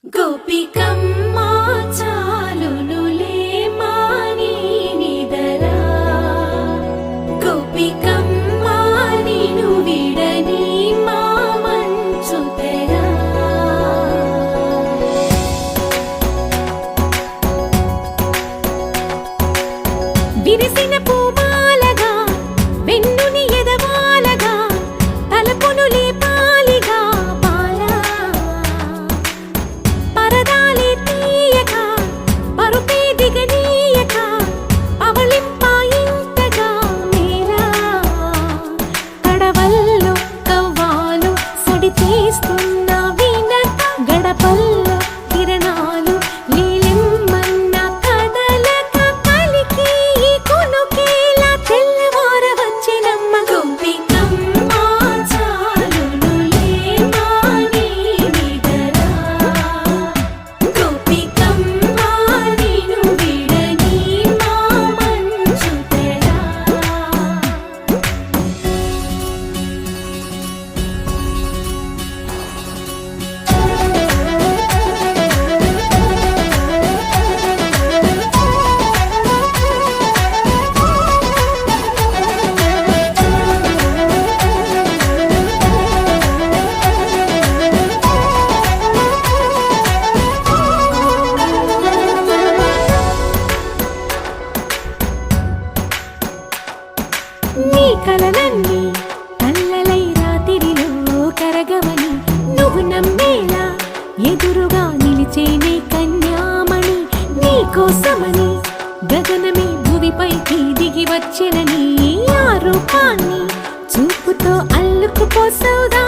గోపికమ్మా చాలునులే మాని నిదరా గోపికమ్మా నిను విడని మా మంచు తెరా విరిసిన పూమాలగా వెన్నుని ఎదవాలగా తలపును లేపాలిగా బాలా పరదాలే తీయక పరుపే దిగనీయక అవళింపాయింతగా మేలా కడవల్లో కవ్వాలు సడి తీస్తున్న వినత గడపల్లో కిరణాలు లీలిమ్మన్న కదలక కలికి ఈ కొనుకేలా తెల్లవార వచ్చినమ్మ గోపికమ్మా చాలునులే మాని నిదరా గోపికమ్మా నిను విడని మా మంచు తెరా నీ కలలన్నీ కల్లలై రాత్రిలో కరగవని నువ్వు నమ్మేలా ఎదురుగా నిలిచేనే కన్యామణి నీ కోసమని గగనమే భువిపైకి దిగి వచ్చినని ఆ రూపాన్ని చూపుతో అల్లుకుపోసౌదా